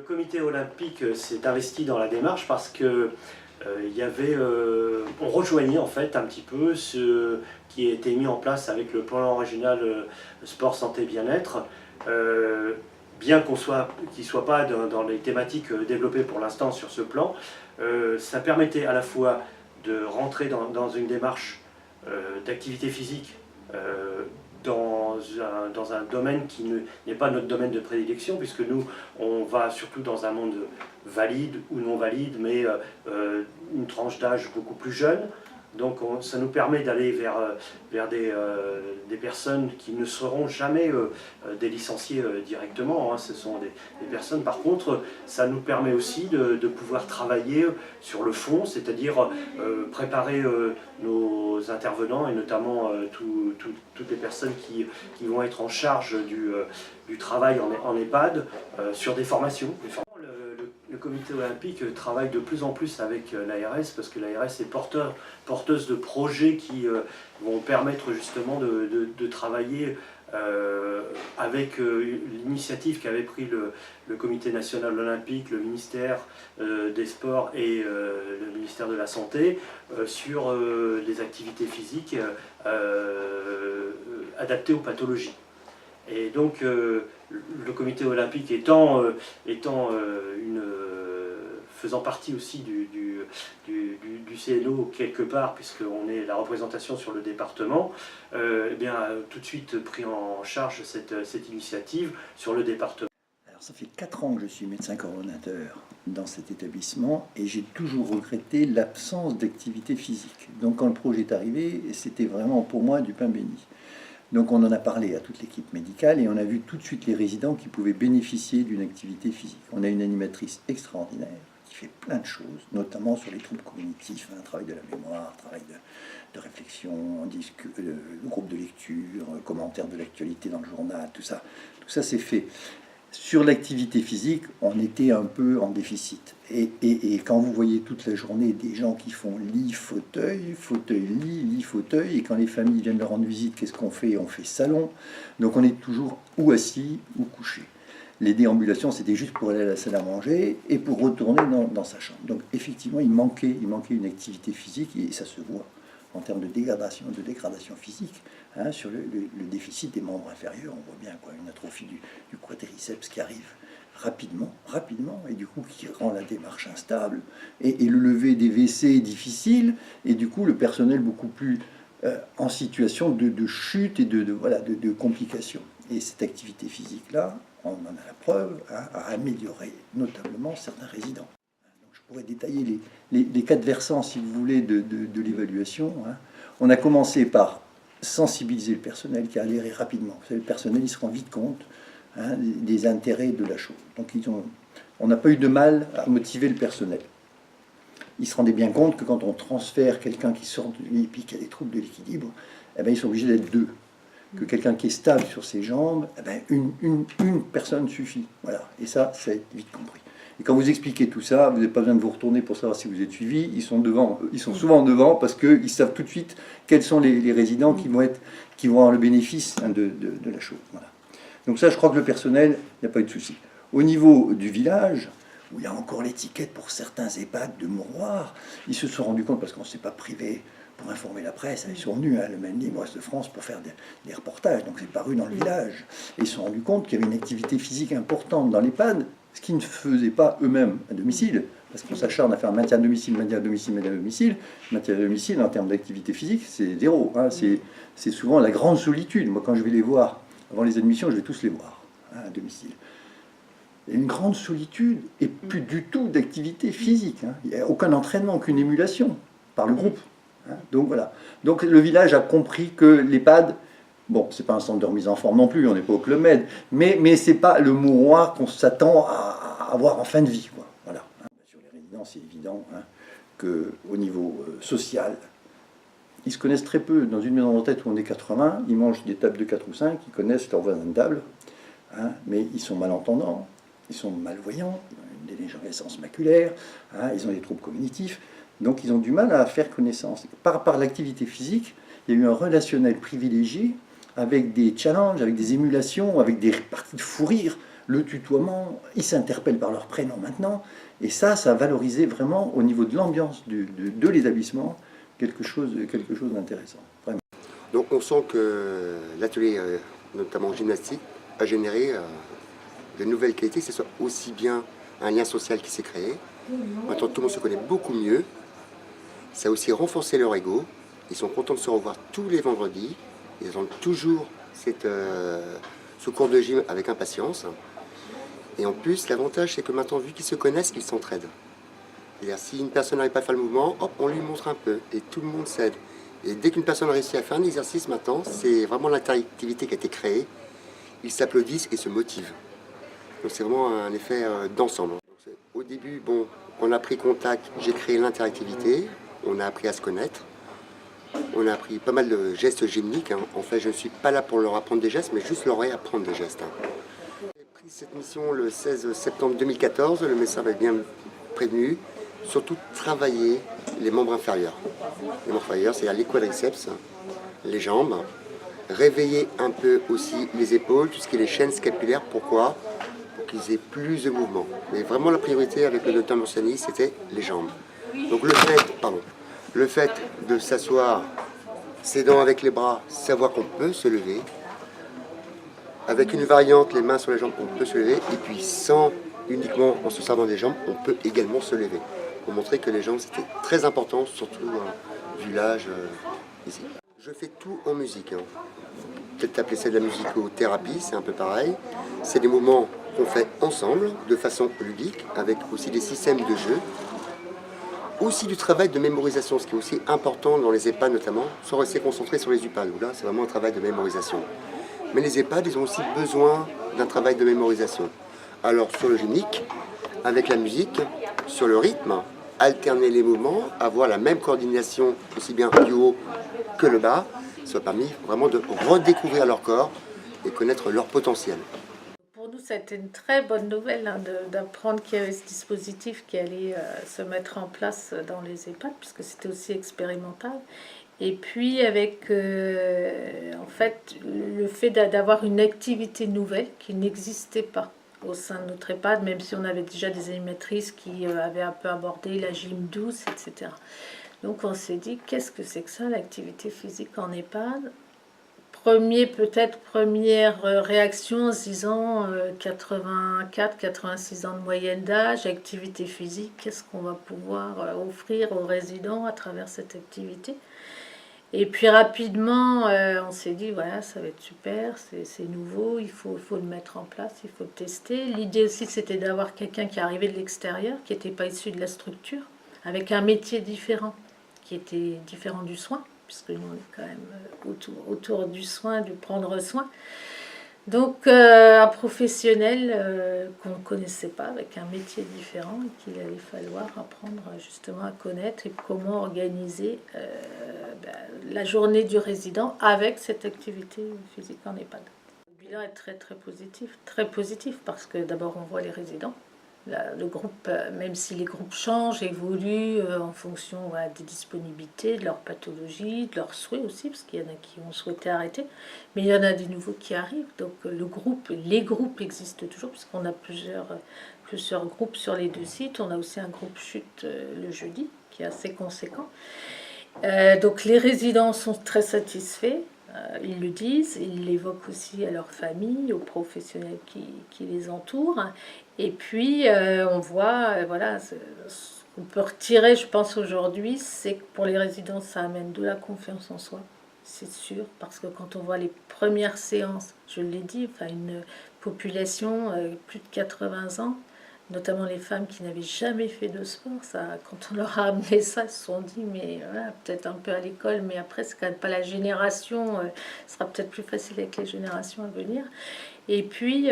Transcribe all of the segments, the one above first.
comité olympique s'est investi dans la démarche parce que on rejoignit en fait un petit peu ce qui a été mis en place avec le plan régional sport, santé, bien-être. Bien qu'il ne soit pas dans les thématiques développées pour l'instant sur ce plan, ça permettait à la fois de rentrer dans une démarche d'activité physique dans un domaine qui n'est pas notre domaine de prédilection, puisque nous, on va surtout dans un monde valide ou non valide, mais une tranche d'âge beaucoup plus jeune. Donc ça nous permet d'aller vers des personnes qui ne seront jamais des licenciés directement. Ce sont des personnes, par contre, ça nous permet aussi de pouvoir travailler sur le fond, c'est-à-dire préparer nos intervenants et notamment toutes les personnes qui vont être en charge du travail en EHPAD sur des formations. Le comité olympique travaille de plus en plus avec l'ARS parce que l'ARS est porteuse de projets qui vont permettre justement de travailler avec l'initiative qu'avait pris le comité national olympique, le ministère des Sports et le ministère de la Santé sur les activités physiques adaptées aux pathologies. Et donc le comité olympique faisant partie aussi du CNO quelque part, puisqu'on est la représentation sur le département, tout de suite pris en charge cette initiative sur le département. Alors ça fait 4 ans que je suis médecin coordonnateur dans cet établissement et j'ai toujours regretté l'absence d'activité physique. Donc quand le projet est arrivé, c'était vraiment pour moi du pain béni. Donc on en a parlé à toute l'équipe médicale et on a vu tout de suite les résidents qui pouvaient bénéficier d'une activité physique. On a une animatrice extraordinaire qui fait plein de choses, notamment sur les troubles cognitifs, travail de la mémoire, travail de réflexion, le groupe de lecture, commentaires de l'actualité dans le journal, tout ça c'est fait. Sur l'activité physique, on était un peu en déficit. Et quand vous voyez toute la journée des gens qui font lit, fauteuil, fauteuil, lit, fauteuil, et quand les familles viennent leur rendre visite, qu'est-ce qu'on fait? On fait salon. Donc on est toujours ou assis ou couché. Les déambulations, c'était juste pour aller à la salle à manger et pour retourner dans sa chambre. Donc effectivement, il manquait une activité physique et ça se voit en termes de dégradation physique, sur le déficit des membres inférieurs, on voit bien une atrophie du quadriceps qui arrive rapidement, et du coup qui rend la démarche instable, et le lever des WC est difficile, et du coup le personnel beaucoup plus en situation de chute et de complications. Et cette activité physique-là, on en a la preuve, a amélioré notablement certains résidents. Je pourrais détailler les 4 versants, si vous voulez, de l'évaluation. On a commencé par sensibiliser le personnel qui a adhéré rapidement. Vous savez, le personnel, il se rend vite compte des intérêts de la chose. Donc, on n'a pas eu de mal à motiver le personnel. Ils se rendaient bien compte que quand on transfère quelqu'un qui sort de lit et puis qui a des troubles de l'équilibre, ils sont obligés d'être 2. Que quelqu'un qui est stable sur ses jambes, une personne suffit. Voilà. Et ça a été vite compris. Et quand vous expliquez tout ça, vous n'avez pas besoin de vous retourner pour savoir si vous êtes suivi. Ils sont souvent devant parce qu'ils savent tout de suite quels sont les résidents qui vont avoir le bénéfice de la chose. Voilà. Donc ça, je crois que le personnel, il n'y a pas eu de souci. Au niveau du village, où il y a encore l'étiquette pour certains EHPAD de mouroir, ils se sont rendus compte, parce qu'on ne s'est pas privé pour informer la presse, ils sont venus le même livre Ouest de France pour faire des reportages, donc c'est paru dans le village. Et ils se sont rendus compte qu'il y avait une activité physique importante dans l'EHPAD, ce qu'ils ne faisaient pas eux-mêmes à domicile, parce qu'on s'acharne à faire maintien à domicile, maintien à domicile, maintien à domicile. Maintien à domicile, en termes d'activité physique, c'est 0. C'est souvent la grande solitude. Moi, quand je vais les voir, avant les admissions, je vais tous les voir à domicile. Il y a une grande solitude et plus du tout d'activité physique. Il n'y a aucun entraînement, aucune émulation par le groupe. Donc voilà. Donc le village a compris que l'EHPAD, bon, c'est pas un centre de remise en forme non plus, on n'est pas au Club Med, mais c'est pas le mouroir qu'on s'attend à avoir en fin de vie. Voilà. Sur les résidents, c'est évident qu'au niveau social, ils se connaissent très peu. Dans une maison de retraite où on est 80, ils mangent des tables de 4 ou 5, ils connaissent leurs voisins de table, mais ils sont malentendants, ils sont malvoyants, ils ont une dégénérescence maculaire, ils ont des troubles cognitifs. Donc ils ont du mal à faire connaissance. Par l'activité physique, il y a eu un relationnel privilégié avec des challenges, avec des émulations, avec des parties de fou rire le tutoiement, ils s'interpellent par leur prénom maintenant. Et ça valorisait vraiment au niveau de l'ambiance de l'établissement quelque chose d'intéressant. Vraiment. Donc on sent que l'atelier, notamment gymnastique, a généré de nouvelles qualités, que ce soit aussi bien un lien social qui s'est créé. Maintenant tout le monde se connaît beaucoup mieux. Ça a aussi renforcé leur ego. Ils sont contents de se revoir tous les vendredis. Ils attendent toujours ce cours de gym avec impatience. Et en plus, l'avantage, c'est que maintenant, vu qu'ils se connaissent, ils s'entraident. C'est-à-dire, si une personne n'arrive pas à faire le mouvement, hop, on lui montre un peu. Et tout le monde s'aide. Et dès qu'une personne réussit à faire un exercice, maintenant, c'est vraiment l'interactivité qui a été créée. Ils s'applaudissent et se motivent. Donc c'est vraiment un effet d'ensemble. Au début, bon, on a pris contact, j'ai créé l'interactivité, on a appris à se connaître. On a appris pas mal de gestes gymniques. En fait, je ne suis pas là pour leur apprendre des gestes, mais juste leur apprendre des gestes. J'ai pris cette mission le 16 septembre 2014. Le médecin avait bien prévenu. Surtout travailler les membres inférieurs. Les membres inférieurs, c'est-à-dire les quadriceps, les jambes. Réveiller un peu aussi les épaules, tout ce qui est les chaînes scapulaires. Pourquoi? Pour qu'ils aient plus de mouvement. Mais vraiment, la priorité avec le docteur Morsani, c'était les jambes. Donc le fait de s'asseoir, s'aidant avec les bras, savoir qu'on peut se lever. Avec une variante, les mains sur les jambes, on peut se lever. Et puis sans uniquement en se servant des jambes, on peut également se lever. Pour montrer que les jambes, c'était très important, surtout vu l'âge ici. Je fais tout en musique. Peut-être appeler ça de la musicothérapie, c'est un peu pareil. C'est des mouvements qu'on fait ensemble, de façon ludique, avec aussi des systèmes de jeu. Aussi du travail de mémorisation, ce qui est aussi important dans les EHPAD notamment, sans rester concentré sur les UPAD, où là c'est vraiment un travail de mémorisation. Mais les EHPAD, ils ont aussi besoin d'un travail de mémorisation. Alors sur le gymnique, avec la musique, sur le rythme, alterner les mouvements, avoir la même coordination, aussi bien du haut que le bas, soit permis vraiment de redécouvrir leur corps et connaître leur potentiel. Pour nous, ça a été une très bonne nouvelle d'apprendre qu'il y avait ce dispositif qui allait se mettre en place dans les EHPAD, puisque c'était aussi expérimental. Et puis avec en fait, le fait d'avoir une activité nouvelle qui n'existait pas au sein de notre EHPAD, même si on avait déjà des animatrices qui avaient un peu abordé la gym douce, etc. Donc on s'est dit, qu'est-ce que c'est que ça, l'activité physique en EHPAD ? Première réaction en se disant 84-86 ans de moyenne d'âge, activité physique, qu'est-ce qu'on va pouvoir offrir aux résidents à travers cette activité? Et puis rapidement, on s'est dit, voilà, ça va être super, c'est nouveau, il faut le mettre en place, il faut le tester. L'idée aussi, c'était d'avoir quelqu'un qui arrivait de l'extérieur, qui n'était pas issu de la structure, avec un métier différent, qui était différent du soin, puisque nous, on est quand même autour du soin, du prendre soin. Donc, un professionnel qu'on ne connaissait pas, avec un métier différent, et qu'il allait falloir apprendre justement à connaître et comment organiser la journée du résident avec cette activité physique en EHPAD. Le bilan est très positif, parce que d'abord on voit les résidents. Le groupe, même si les groupes changent, évoluent en fonction des disponibilités, de leur pathologie, de leurs souhaits aussi, parce qu'il y en a qui ont souhaité arrêter, mais il y en a des nouveaux qui arrivent. Donc les groupes existent toujours, puisqu'on a plusieurs groupes sur les deux sites. On a aussi un groupe chute le jeudi, qui est assez conséquent. Donc les résidents sont très satisfaits. Ils le disent, ils l'évoquent aussi à leur famille, aux professionnels qui les entourent. Et puis, on voit, voilà, ce qu'on peut retirer, je pense, aujourd'hui, c'est que pour les résidents, ça amène de la confiance en soi, c'est sûr, parce que quand on voit les premières séances, je l'ai dit, enfin, une population plus de 80 ans, notamment les femmes qui n'avaient jamais fait de sport, ça, quand on leur a amené ça, ils se sont dit, mais voilà, peut-être un peu à l'école, mais après, c'est quand même pas la génération, ce sera peut-être plus facile avec les générations à venir. Et puis,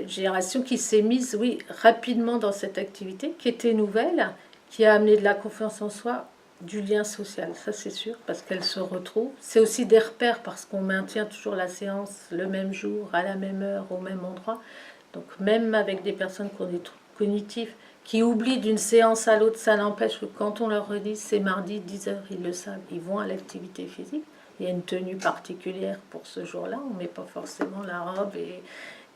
génération qui s'est mise, oui, rapidement dans cette activité, qui était nouvelle, qui a amené de la confiance en soi, du lien social, ça c'est sûr, parce qu'elle se retrouve. C'est aussi des repères, parce qu'on maintient toujours la séance le même jour, à la même heure, au même endroit. Donc même avec des personnes qui ont des troubles cognitifs, qui oublient d'une séance à l'autre, ça n'empêche que quand on leur redit c'est mardi 10h, ils le savent, ils vont à l'activité physique. Il y a une tenue particulière pour ce jour-là, on ne met pas forcément la robe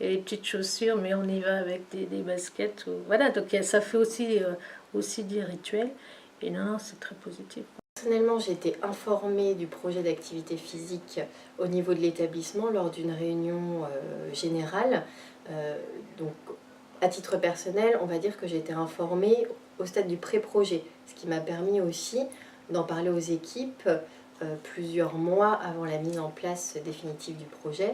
et les petites chaussures, mais on y va avec des baskets. Voilà, donc ça fait aussi des rituels. Et non, c'est très positif. Personnellement, j'ai été informée du projet d'activité physique au niveau de l'établissement lors d'une réunion générale. Donc, à titre personnel, on va dire que j'ai été informée au stade du pré-projet, ce qui m'a permis aussi d'en parler aux équipes plusieurs mois avant la mise en place définitive du projet.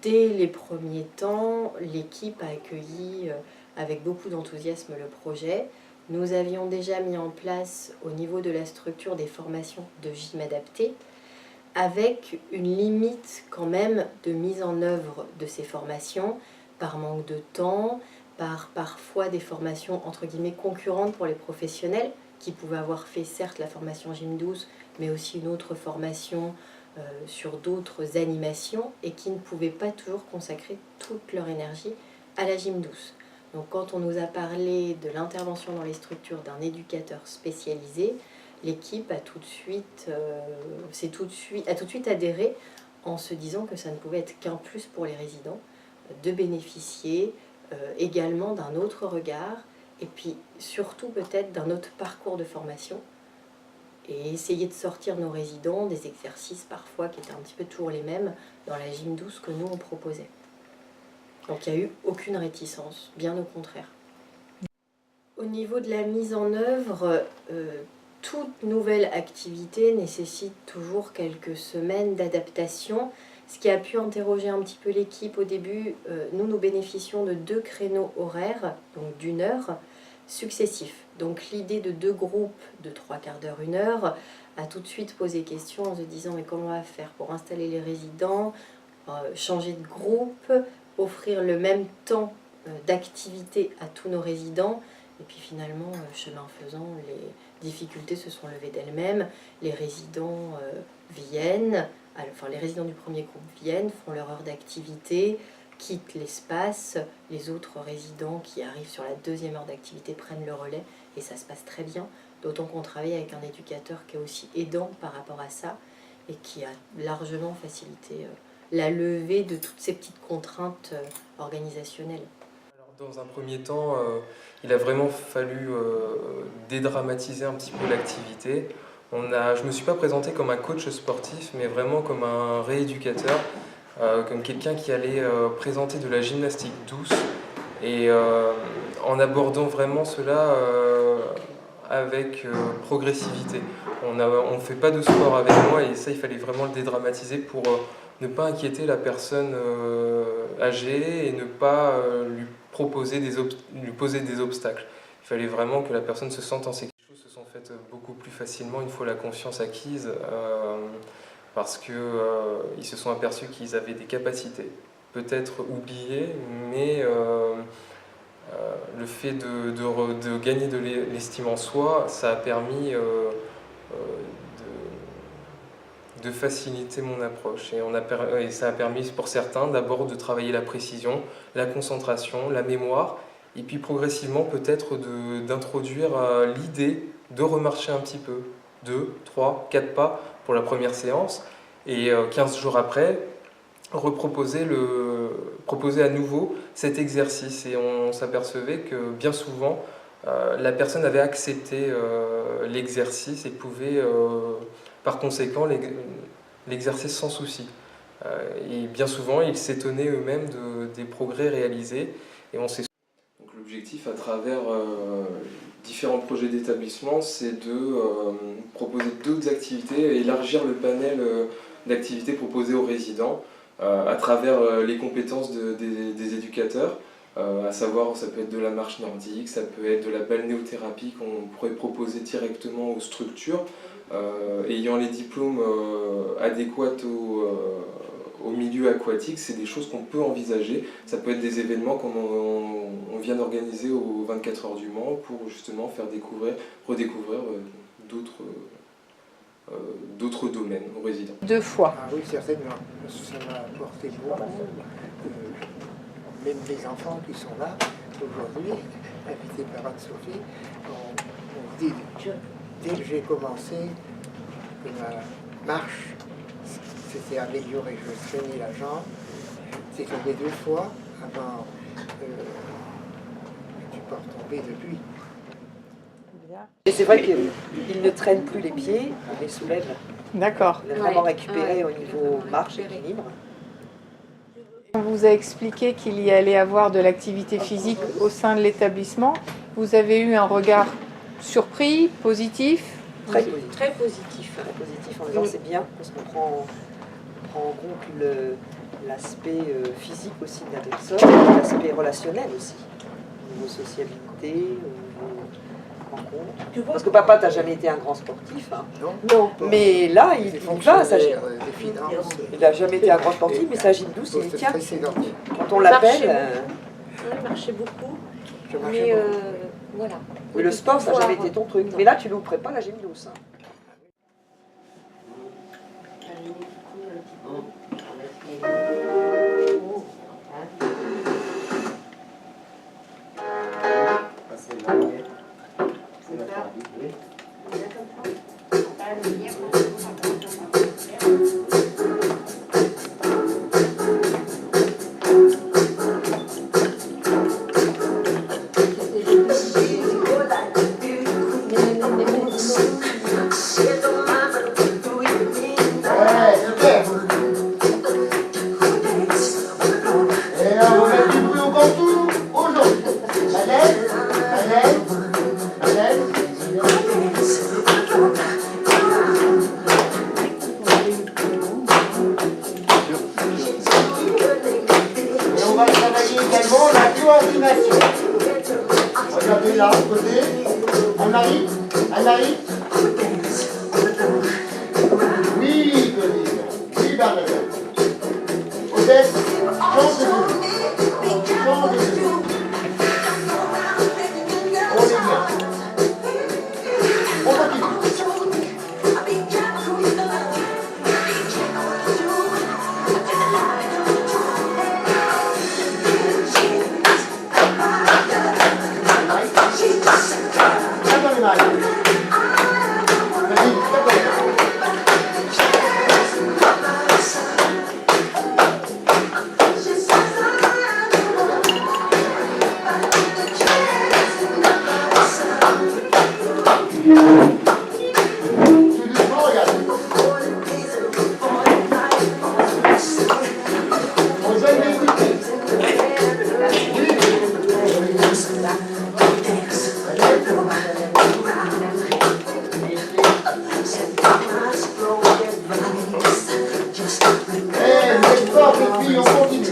Dès les premiers temps, l'équipe a accueilli avec beaucoup d'enthousiasme le projet. Nous avions déjà mis en place au niveau de la structure des formations de gym adapté, avec une limite quand même de mise en œuvre de ces formations, par manque de temps, par parfois des formations entre guillemets concurrentes pour les professionnels, qui pouvaient avoir fait certes la formation Gym Douce, mais aussi une autre formation sur d'autres animations, et qui ne pouvaient pas toujours consacrer toute leur énergie à la Gym Douce. Donc quand on nous a parlé de l'intervention dans les structures d'un éducateur spécialisé, l'équipe a tout de suite adhéré en se disant que ça ne pouvait être qu'un plus pour les résidents de bénéficier également d'un autre regard et puis surtout peut-être d'un autre parcours de formation et essayer de sortir nos résidents des exercices parfois qui étaient un petit peu toujours les mêmes dans la Gym Douce que nous on proposait. Donc il n'y a eu aucune réticence, bien au contraire. Au niveau de la mise en œuvre, toute nouvelle activité nécessite toujours quelques semaines d'adaptation. Ce qui a pu interroger un petit peu l'équipe au début, nous bénéficions de 2 créneaux horaires, donc d'1 heure, successifs. Donc l'idée de 2 groupes de 3/4 d'heure, 1 heure, a tout de suite posé question en se disant mais comment on va faire pour installer les résidents, changer de groupe, offrir le même temps d'activité à tous nos résidents. Et puis finalement, chemin faisant, les difficultés se sont levées d'elles-mêmes. Les résidents viennent, enfin les résidents du premier groupe viennent, font leur heure d'activité, quittent l'espace. Les autres résidents qui arrivent sur la 2e heure d'activité prennent le relais et ça se passe très bien. D'autant qu'on travaille avec un éducateur qui est aussi aidant par rapport à ça et qui a largement facilité la levée de toutes ces petites contraintes organisationnelles. Alors, dans un premier temps, il a vraiment fallu dédramatiser un petit peu l'activité. Je ne me suis pas présenté comme un coach sportif, mais vraiment comme un rééducateur, comme quelqu'un qui allait présenter de la gymnastique douce et en abordant vraiment cela avec progressivité. On ne fait pas de sport avec moi et ça, il fallait vraiment le dédramatiser pour ne pas inquiéter la personne âgée et ne pas lui poser des obstacles. Il fallait vraiment que la personne se sente en sécurité. Les choses se sont faites beaucoup plus facilement une fois la confiance acquise parce qu'ils se sont aperçus qu'ils avaient des capacités, peut-être oubliées, mais le fait de gagner de l'estime en soi, ça a permis de faciliter mon approche et ça a permis pour certains d'abord de travailler la précision, la concentration, la mémoire et puis progressivement peut-être d'introduire l'idée de remarcher un petit peu, 2, 3, 4 pas pour la première séance et 15 jours après proposer à nouveau cet exercice et on s'apercevait que bien souvent la personne avait accepté l'exercice et pouvait par conséquent l'exercer sans souci. Et bien souvent, ils s'étonnaient eux-mêmes des progrès réalisés. Et on s'est... Donc, l'objectif à travers différents projets d'établissement, c'est de proposer d'autres activités et élargir le panel d'activités proposées aux résidents à travers les compétences des éducateurs. À savoir, ça peut être de la marche nordique, ça peut être de la balnéothérapie qu'on pourrait proposer directement aux structures. Ayant les diplômes adéquats au milieu aquatique, c'est des choses qu'on peut envisager. Ça peut être des événements comme on vient d'organiser aux 24 heures du Mans pour justement faire redécouvrir d'autres domaines aux résidents. 2 fois. Ah oui, certainement. Ça m'a apporté beaucoup. Même mes enfants qui sont là aujourd'hui, invités par Anne-Sophie, on dit, dès que j'ai commencé, que ma marche s'était améliorée. Je traînais la jambe, c'est tombé 2 fois, avant tu peux retomber depuis. Et c'est vrai qu'il ne traîne plus les pieds, il les soulève. D'accord. Il a vraiment récupéré au niveau marche et équilibre. On vous a expliqué qu'il y allait avoir de l'activité physique au sein de l'établissement. Vous avez eu un regard surpris, positif? Très positif. Très positif. Très positif en disant c'est bien parce qu'on prend en compte l'aspect physique aussi de la personne, l'aspect relationnel aussi, au niveau sociabilité, au niveau rencontre. Parce que papa, t'as jamais été un grand sportif. Hein. Non. Mais là, il va, ça des finances. il n'a jamais été un grand sportif, mais ça agit douce, il tient. Précédent. Quand on l'appelle. Il marchait beaucoup. Je marchais Mais beaucoup. voilà. Oui, le sport, ça n'a jamais été ton truc. Mais là, tu louperais pas la gym douce. Hein. Regardez là, à côté. Anne-Marie, Anne-Marie. Oui, Claudine. Oui, Bernadette. Odette, change de vous. Change de vous. On est bien. On continue. Hey, vous êtes forts, les filles, on continue.